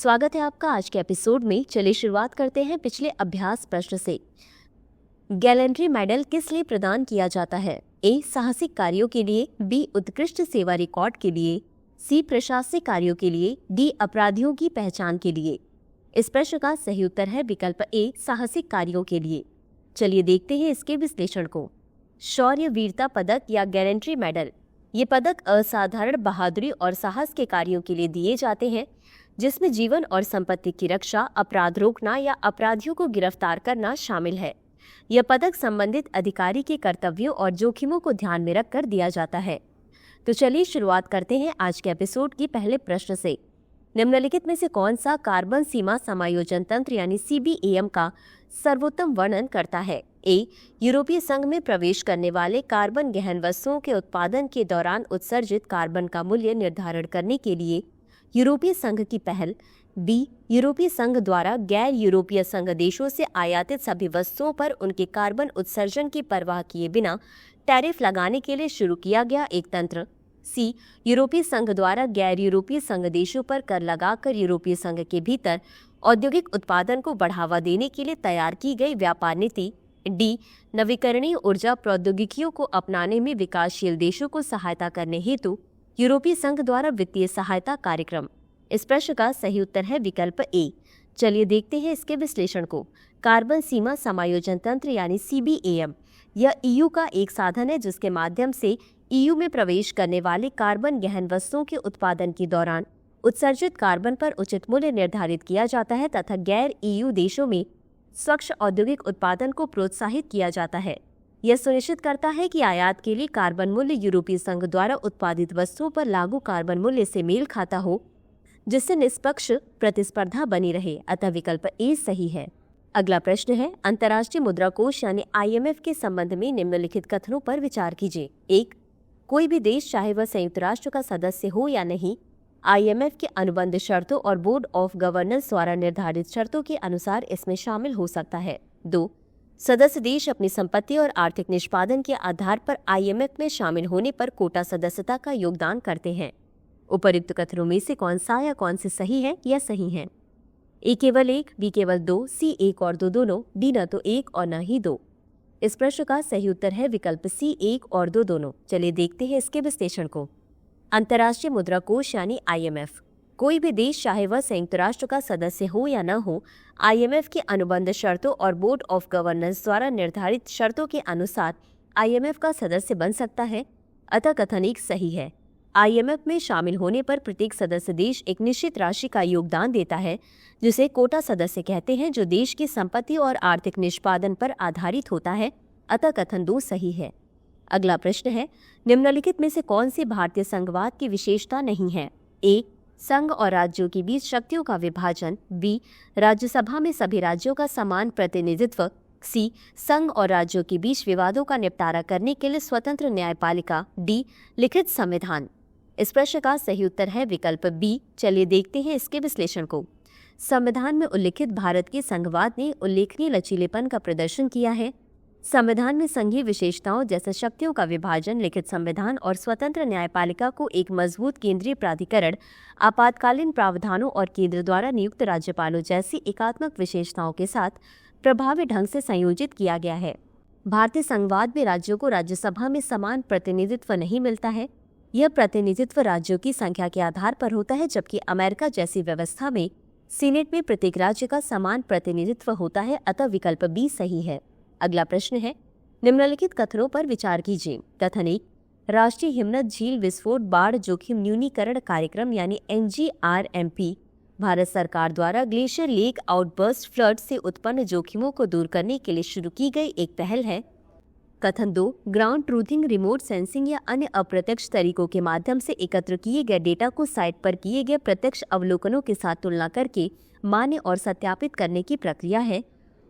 स्वागत है आपका आज के एपिसोड में। चलिए शुरुआत करते हैं पिछले अभ्यास प्रश्न से। गैलेंट्री मेडल किस लिए प्रदान किया जाता है? ए. साहसिक कार्यों के लिए, बी. उत्कृष्ट सेवा रिकॉर्ड के लिए, सी. प्रशासनिक कार्यों के लिए, डी. अपराधियों की पहचान के लिए। इस प्रश्न का सही उत्तर है विकल्प ए. साहसिक कार्यों के लिए। चलिए देखते हैं इसके विश्लेषण को। शौर्य वीरता पदक या गैलेंट्री मेडल, ये पदक असाधारण बहादुरी और साहस के कार्यों के लिए दिए जाते हैं, जिसमें जीवन और संपत्ति की रक्षा, अपराध रोकना या अपराधियों को गिरफ्तार करना शामिल है। यह पदक संबंधित अधिकारी के कर्तव्यों और जोखिमों को ध्यान में रखकर दिया जाता है। तो चलिए शुरुआत करते हैं आज के एपिसोड की पहले प्रश्न से। निम्नलिखित में से कौन सा कार्बन सीमा समायोजन तंत्र यानी CBAM का सर्वोत्तम वर्णन करता है? ए. यूरोपीय संघ में प्रवेश करने वाले कार्बन गहन वस्तुओं के उत्पादन के दौरान उत्सर्जित कार्बन का मूल्य निर्धारण करने के लिए यूरोपीय संघ की पहल। बी. यूरोपीय संघ द्वारा गैर यूरोपीय संघ देशों से आयातित सभी वस्तुओं पर उनके कार्बन उत्सर्जन की परवाह किए बिना टैरिफ लगाने के लिए शुरू किया गया एक तंत्र। सी. यूरोपीय संघ द्वारा गैर यूरोपीय संघ देशों पर कर लगाकर यूरोपीय संघ के भीतर औद्योगिक उत्पादन को बढ़ावा देने के लिए तैयार की गई व्यापार नीति। डी. नवीकरणीय ऊर्जा प्रौद्योगिकियों को अपनाने में विकासशील देशों को सहायता करने हेतु यूरोपीय संघ द्वारा वित्तीय सहायता कार्यक्रम। इस प्रश्न का सही उत्तर है विकल्प ए। चलिए देखते हैं इसके विश्लेषण को। कार्बन सीमा समायोजन तंत्र यानी CBAM यह EU का एक साधन है, जिसके माध्यम से EU में प्रवेश करने वाले कार्बन गहन वस्तुओं के उत्पादन के दौरान उत्सर्जित कार्बन पर उचित मूल्य निर्धारित किया जाता है तथा गैर EU देशों में स्वच्छ औद्योगिक उत्पादन को प्रोत्साहित किया जाता है। यह सुनिश्चित करता है कि आयात के लिए कार्बन मूल्य यूरोपीय संघ द्वारा उत्पादित वस्तुओं पर लागू कार्बन मूल्य से मेल खाता हो, जिससे निष्पक्ष प्रतिस्पर्धा बनी रहे। अतः विकल्प ए सही है। अगला प्रश्न है, अंतर्राष्ट्रीय मुद्रा कोष यानी IMF के संबंध में निम्नलिखित कथनों पर विचार कीजिए। 1. कोई भी देश, चाहे वह संयुक्त राष्ट्र का सदस्य हो या नहीं, IMF के अनुबंध शर्तों और बोर्ड ऑफ गवर्नर्स द्वारा निर्धारित शर्तों के अनुसार इसमें शामिल हो सकता है। 2. सदस्य देश अपनी संपत्ति और आर्थिक निष्पादन के आधार पर IMF में शामिल होने पर कोटा सदस्यता का योगदान करते हैं। उपर्युक्त कथनों में से कौन सा या कौन से सही है या सही है? ए केवल 1, बी केवल 2, सी 1 और 2 दोनों, डी न तो 1 और न ही 2। इस प्रश्न का सही उत्तर है विकल्प सी 1 और 2 दोनों। चलिए देखते हैं इसके विश्लेषण को। अंतर्राष्ट्रीय मुद्रा कोष यानी IMF, कोई भी देश, चाहे वह संयुक्त राष्ट्र का सदस्य हो या न हो, IMF के अनुबंध शर्तों और बोर्ड ऑफ गवर्नर्स द्वारा निर्धारित शर्तों के अनुसार IMF का सदस्य बन सकता है। अतः कथन 1 सही है। IMF में शामिल होने पर प्रत्येक सदस्य देश एक निश्चित राशि का योगदान देता है, जिसे कोटा सदस्य कहते हैं, जो देश की संपत्ति और आर्थिक निष्पादन पर आधारित होता है। अतः कथन 2 सही है। अगला प्रश्न है, निम्नलिखित में से कौन सी भारतीय संघवाद की विशेषता नहीं है? ए. संघ और राज्यों के बीच शक्तियों का विभाजन, बी. राज्यसभा में सभी राज्यों का समान प्रतिनिधित्व, सी. संघ और राज्यों के बीच विवादों का निपटारा करने के लिए स्वतंत्र न्यायपालिका, डी. लिखित संविधान। इस प्रश्न का सही उत्तर है विकल्प बी। चलिए देखते हैं इसके विश्लेषण को। संविधान में उल्लिखित भारत के संघवाद ने उल्लेखनीय लचीलेपन का प्रदर्शन किया है। संविधान में संघीय विशेषताओं जैसे शक्तियों का विभाजन, लिखित संविधान और स्वतंत्र न्यायपालिका को एक मजबूत केंद्रीय प्राधिकरण, आपातकालीन प्रावधानों और केंद्र द्वारा नियुक्त राज्यपालों जैसी एकात्मक विशेषताओं के साथ प्रभावी ढंग से संयोजित किया गया है। भारतीय संघवाद में राज्यों को राज्यसभा में समान प्रतिनिधित्व नहीं मिलता है। यह प्रतिनिधित्व राज्यों की संख्या के आधार पर होता है, जबकि अमेरिका जैसी व्यवस्था में सीनेट में प्रत्येक राज्य का समान प्रतिनिधित्व होता है। अतः विकल्प बी सही है। अगला प्रश्न है, निम्नलिखित कथनों पर विचार कीजिए। कथन 1, राष्ट्रीय हिमनद झील विस्फोट बाढ़ जोखिम न्यूनीकरण कार्यक्रम यानी NGRMP भारत सरकार द्वारा ग्लेशियर लेक आउटबर्स्ट फ्लड से उत्पन्न जोखिमों को दूर करने के लिए शुरू की गई एक पहल है। कथन 2, ग्राउंड ट्रूथिंग, रिमोट सेंसिंग या अन्य अप्रत्यक्ष तरीकों के माध्यम से एकत्र किए गए डेटा को साइट पर किए गए प्रत्यक्ष अवलोकनों के साथ तुलना करके मान्य और सत्यापित करने की प्रक्रिया है।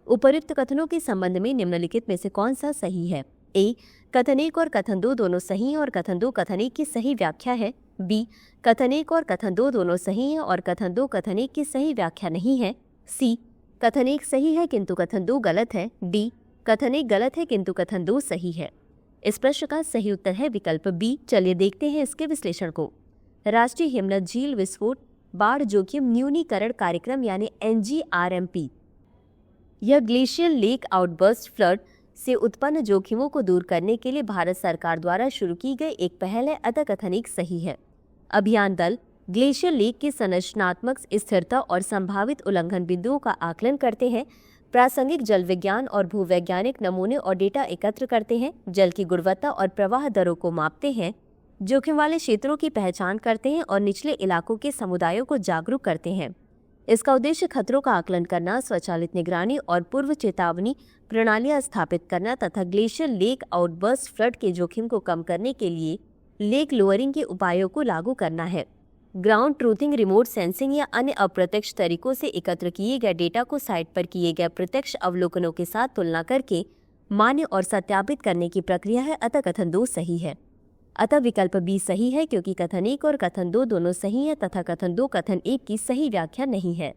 उपर्युक्त कथनों के संबंध में निम्नलिखित में से कौन सा सही है? ए. कथन 1 और कथन 2 दोनों सही हैं और कथन 2 कथन 1 की सही व्याख्या है। बी. कथन 1 और कथन 2 दोनों सही हैं और कथन 2 कथन 1 की सही व्याख्या नहीं है। सी. कथन 1 सही है किंतु कथन 2 गलत है। डी. कथन 1 गलत है किंतु कथन 2 सही है। इस प्रश्न का सही उत्तर है विकल्प बी। चलिए देखते हैं इसके विश्लेषण को। राष्ट्रीय हिमनद झील विस्फोट बाढ़ जोखिम न्यूनीकरण कार्यक्रम यानी NGRMP। यह ग्लेशियर लेक आउटबर्स्ट फ्लड से उत्पन्न जोखिमों को दूर करने के लिए भारत सरकार द्वारा शुरू की गई एक पहल है, अतः कथनिक सही है। अभियान दल ग्लेशियर लेक की संरचनात्मक स्थिरता और संभावित उल्लंघन बिंदुओं का आकलन करते हैं, प्रासंगिक जल विज्ञान और भूवैज्ञानिक नमूने और डेटा एकत्र करते हैं, जल की गुणवत्ता और प्रवाह दरों को मापते हैं, जोखिम वाले क्षेत्रों की पहचान करते हैं और निचले इलाकों के समुदायों को जागरूक करते हैं। इसका उद्देश्य खतरों का आकलन करना, स्वचालित निगरानी और पूर्व चेतावनी प्रणालियां स्थापित करना तथा ग्लेशियर लेक आउटबर्स्ट फ्लड के जोखिम को कम करने के लिए लेक लोअरिंग के उपायों को लागू करना है। ग्राउंड ट्रूथिंग, रिमोट सेंसिंग या अन्य अप्रत्यक्ष तरीकों से एकत्र किए गए डेटा को साइट पर किए गए प्रत्यक्ष अवलोकनों के साथ तुलना करके मान्य और सत्यापित करने की प्रक्रिया है, अतः कथन 2 सही है। अतः विकल्प बी सही है क्योंकि कथन 1 और कथन 2 दोनों सही है तथा कथन 2 कथन 1 की सही व्याख्या नहीं है।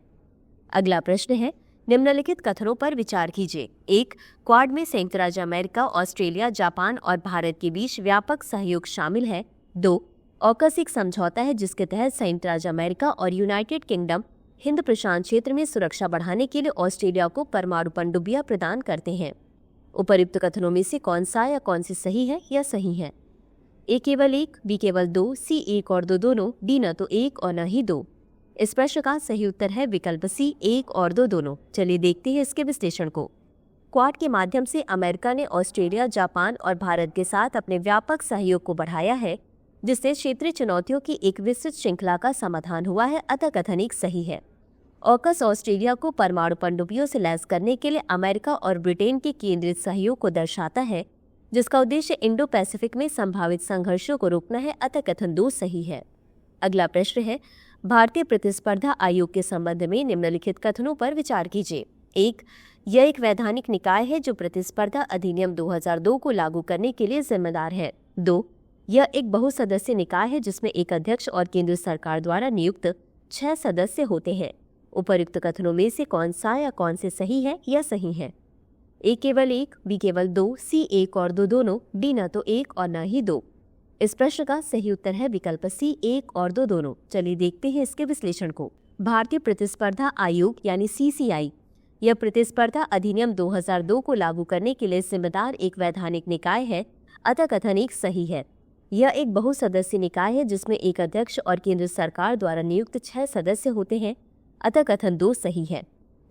अगला प्रश्न है, निम्नलिखित कथनों पर विचार कीजिए। 1. क्वाड में संयुक्त राज्य अमेरिका, ऑस्ट्रेलिया, जापान और भारत के बीच व्यापक सहयोग शामिल है। 2. ऑकस एक समझौता है जिसके तहत संयुक्त राज्य अमेरिका और यूनाइटेड किंगडम हिंद प्रशांत क्षेत्र में सुरक्षा बढ़ाने के लिए ऑस्ट्रेलिया को परमाणु पनडुब्बियां प्रदान करते हैं। उपर्युक्त कथनों में से कौन सा या कौन सी सही है या सही है? ए केवल 1, बी केवल 2, सी 1 और 2 दोनों, डी न तो 1 और न ही 2। इस प्रश्न का सही उत्तर है विकल्प सी 1 और 2 दोनों। चलिए देखते हैं इसके विश्लेषण को। क्वाड के माध्यम से अमेरिका ने ऑस्ट्रेलिया, जापान और भारत के साथ अपने व्यापक सहयोग को बढ़ाया है, जिससे क्षेत्रीय चुनौतियों की एक विस्तृत श्रृंखला का समाधान हुआ है, अतः कथन 1 सही है। ऑकस ऑस्ट्रेलिया को परमाणु पनडुब्बियों से लैस करने के लिए अमेरिका और ब्रिटेन के केंद्रित सहयोग को दर्शाता है, जिसका उद्देश्य इंडो पैसिफिक में संभावित संघर्षों को रोकना है, अतः कथन 2 सही है। अगला प्रश्न है, भारतीय प्रतिस्पर्धा आयोग के संबंध में निम्नलिखित कथनों पर विचार कीजिए। 1. यह एक वैधानिक निकाय है जो प्रतिस्पर्धा अधिनियम 2002 को लागू करने के लिए जिम्मेदार है। 2. यह एक बहुसदस्य निकाय है जिसमें एक अध्यक्ष और केंद्र सरकार द्वारा नियुक्त 6 सदस्य होते हैं। उपर्युक्त कथनों में से कौन सा या कौन से सही है या सही है? ए केवल 1, बी केवल 2, सी 1 और 2 दोनों, डी न तो 1 और न ही 2। इस प्रश्न का सही उत्तर है विकल्प सी 1 और 2 दोनों। चलिए देखते हैं इसके विश्लेषण को। भारतीय प्रतिस्पर्धा आयोग यानी CCI यह प्रतिस्पर्धा अधिनियम 2002 को लागू करने के लिए जिम्मेदार एक वैधानिक निकाय है, अतः कथन 1 सही है। यह एक बहुसदस्य निकाय है जिसमें एक अध्यक्ष और केंद्र सरकार द्वारा नियुक्त 6 सदस्य होते हैं, अतः कथन 2 सही है।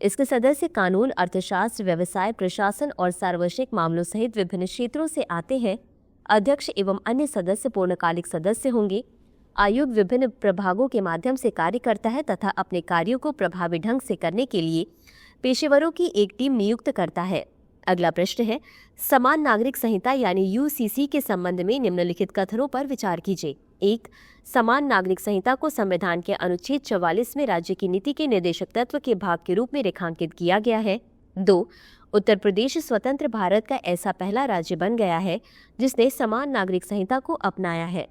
इसके सदस्य कानून, अर्थशास्त्र, व्यवसाय, प्रशासन और सार्वजनिक मामलों सहित विभिन्न क्षेत्रों से आते हैं। अध्यक्ष एवं अन्य सदस्य पूर्णकालिक सदस्य होंगे। आयोग विभिन्न प्रभागों के माध्यम से कार्य करता है तथा अपने कार्यों को प्रभावी ढंग से करने के लिए पेशेवरों की एक टीम नियुक्त करता है। अगला प्रश्न है, समान नागरिक संहिता यानी UCC के संबंध में निम्नलिखित कथनों पर विचार कीजिए। 1. समान नागरिक संहिता को संविधान के अनुच्छेद 44 में राज्य की नीति के निर्देशक तत्व के भाग के रूप में रेखांकित किया गया है। 2. उत्तर प्रदेश स्वतंत्र भारत का ऐसा पहला राज्य बन गया है जिसने समान नागरिक संहिता को अपनाया है।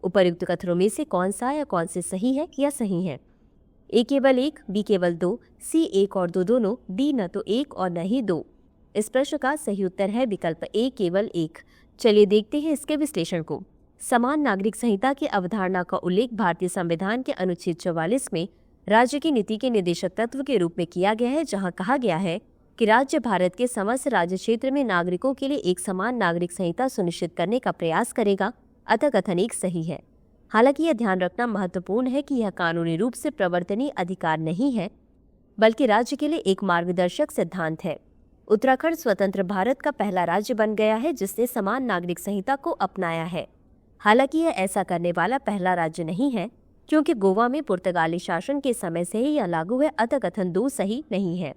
उपर्युक्त कथनों में से कौन सा या कौन से सही है या सही है? ए केवल 1, बी केवल 2, सी 1 और 2 दोनों, डी न तो 1 और न ही 2। इस प्रश्न का सही उत्तर है विकल्प ए केवल 1। चलिए देखते हैं इसके विश्लेषण को। समान नागरिक संहिता की अवधारणा का उल्लेख भारतीय संविधान के अनुच्छेद 44 में राज्य की नीति के निर्देशक तत्व के रूप में किया गया है, जहां कहा गया है कि राज्य भारत के समस्त राज्य क्षेत्र में नागरिकों के लिए एक समान नागरिक संहिता सुनिश्चित करने का प्रयास करेगा, अतः कथन 1 सही है। हालांकि यह ध्यान रखना महत्वपूर्ण है कि यह कानूनी रूप से प्रवर्तनीय अधिकार नहीं है, बल्कि राज्य के लिए एक मार्गदर्शक सिद्धांत है। उत्तराखंड स्वतंत्र भारत का पहला राज्य बन गया है जिसने समान नागरिक संहिता को अपनाया है। हालांकि यह ऐसा करने वाला पहला राज्य नहीं है, क्योंकि गोवा में पुर्तगाली शासन के समय से ही यह लागू है, अतः कथन 2 सही नहीं है।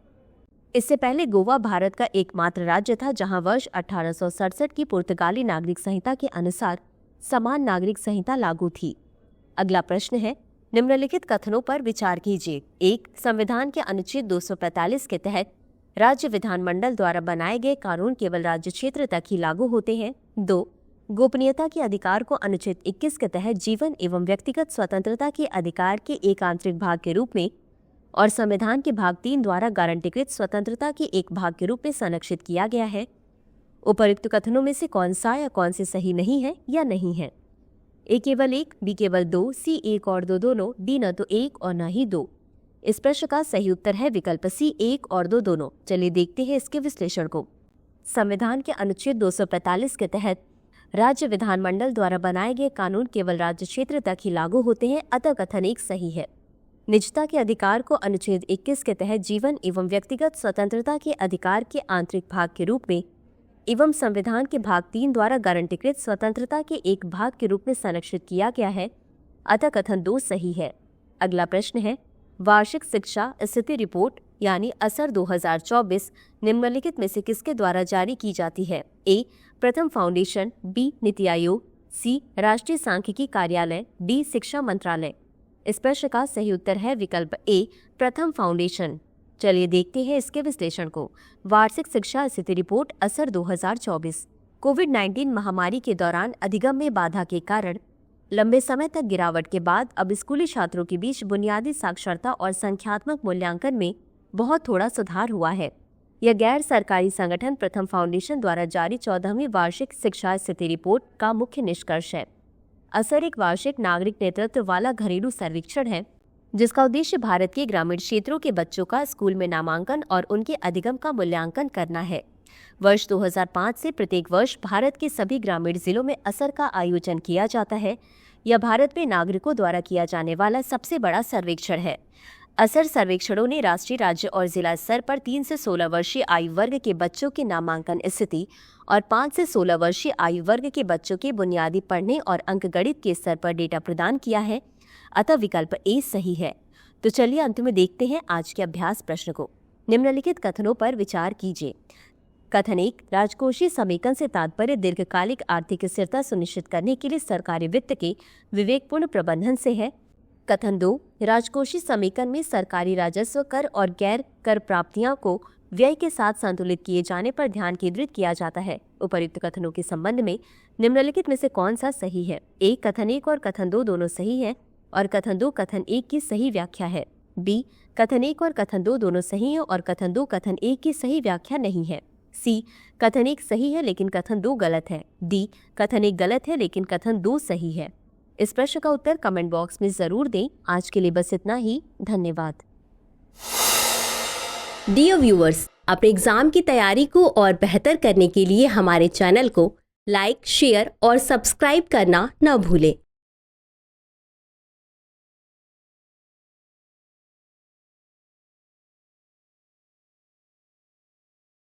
इससे पहले गोवा भारत का एकमात्र राज्य था जहां वर्ष 1867 की पुर्तगाली नागरिक संहिता के अनुसार समान नागरिक संहिता लागू थी। अगला प्रश्न है, निम्नलिखित कथनों पर विचार कीजिए। 1. संविधान के अनुच्छेद 245 के तहत राज्य विधानमंडल द्वारा बनाए गए कानून केवल राज्य क्षेत्र तक ही लागू होते हैं। 2. गोपनीयता के अधिकार को अनुच्छेद 21 के तहत जीवन एवं व्यक्तिगत स्वतंत्रता के अधिकार के एक आंतरिक भाग के रूप में और संविधान के भाग 3 द्वारा गारंटीकृत स्वतंत्रता के एक भाग के रूप में संरक्षित किया गया है। उपर्युक्त कथनों में से कौन सा या कौन से सही नहीं है या नहीं है? ए केवल 1, बी केवल 2, सी 1 और 2 दोनों, डी न तो 1 और न ही 2। इस प्रश्न का सही उत्तर है विकल्प सी 1 और 2 दोनों। चलिए देखते हैं इसके विश्लेषण को। संविधान के अनुच्छेद 245 के तहत राज्य विधानमंडल द्वारा बनाए गए कानून केवल राज्य क्षेत्र तक ही लागू होते हैं, अतः कथन 1 सही है। निजता के अधिकार को अनुच्छेद 21 के तहत जीवन एवं व्यक्तिगत स्वतंत्रता के अधिकार के आंतरिक भाग के रूप में एवं संविधान के भाग 3 द्वारा गारंटीकृत स्वतंत्रता के एक भाग के रूप में संरक्षित किया गया है, अतः कथन 2 सही है। अगला प्रश्न है, वार्षिक शिक्षा स्थिति रिपोर्ट यानी असर 2024 निम्नलिखित में से किसके द्वारा जारी की जाती है? ए प्रथम फाउंडेशन, बी नीति आयोग, सी राष्ट्रीय सांख्यिकी कार्यालय, डी शिक्षा मंत्रालय। इस प्रश्न का सही उत्तर है विकल्प ए प्रथम फाउंडेशन। चलिए देखते हैं इसके विश्लेषण को। वार्षिक शिक्षा स्थिति रिपोर्ट असर 2024। कोविड-19 महामारी के दौरान अधिगम में बाधा के कारण लंबे समय तक गिरावट के बाद अब स्कूली छात्रों के बीच बुनियादी साक्षरता और संख्यात्मक मूल्यांकन में बहुत थोड़ा सुधार हुआ है। यह गैर सरकारी संगठन प्रथम फाउंडेशन द्वारा जारी 14वीं वार्षिक शिक्षा स्थिति रिपोर्ट का मुख्य निष्कर्ष है। असर एक वार्षिक नागरिक नेतृत्व वाला घरेलू सर्वेक्षण है जिसका उद्देश्य भारत के ग्रामीण क्षेत्रों के बच्चों का स्कूल में नामांकन और उनके अधिगम का मूल्यांकन करना है। वर्ष 2005 से प्रत्येक वर्ष भारत के सभी ग्रामीण जिलों में असर का आयोजन किया जाता है। यह भारत में नागरिकों द्वारा किया जाने वाला सबसे बड़ा सर्वेक्षण है। असर सर्वेक्षणों ने राष्ट्रीय, राज्य और जिला स्तर पर 3 से 16 वर्षीय आयु वर्ग के बच्चों की नामांकन स्थिति और 5 से 16 वर्षीय आयु वर्ग के बच्चों के बुनियादी पढ़ने और अंकगणित के स्तर पर डेटा प्रदान किया है, अतः विकल्प ए सही है। तो चलिए अंत में देखते हैं आज के अभ्यास प्रश्न को। निम्नलिखित कथनों पर विचार कीजिए। कथन 1, राजकोषीय समेकन से तात्पर्य दीर्घकालिक आर्थिक स्थिरता सुनिश्चित करने के लिए सरकारी वित्त के विवेकपूर्ण प्रबंधन से है। कथन 2, राजकोषीय समेकन में सरकारी राजस्व, कर और गैर कर प्राप्तियां को व्यय के साथ संतुलित किए जाने पर ध्यान केंद्रित किया जाता है। उपर्युक्त कथनों के संबंध में निम्नलिखित में से कौन सा सही है? ए कथन 1 और कथन 2 दोनों सही है और कथन 2 कथन 1 की सही व्याख्या है। बी कथन 1 और कथन 2 दोनों सही हैं और कथन 2 कथन 1 की सही व्याख्या नहीं है। सी कथन 1 सही है लेकिन कथन 2 गलत है। डी कथन 1 गलत है लेकिन कथन 2 सही है। इस प्रश्न का उत्तर कमेंट बॉक्स में जरूर दें। आज के लिए बस इतना ही। धन्यवाद। डियर व्यूअर्स, अपने एग्जाम की तैयारी को और बेहतर करने के लिए हमारे चैनल को लाइक, शेयर और सब्सक्राइब करना न भूलें।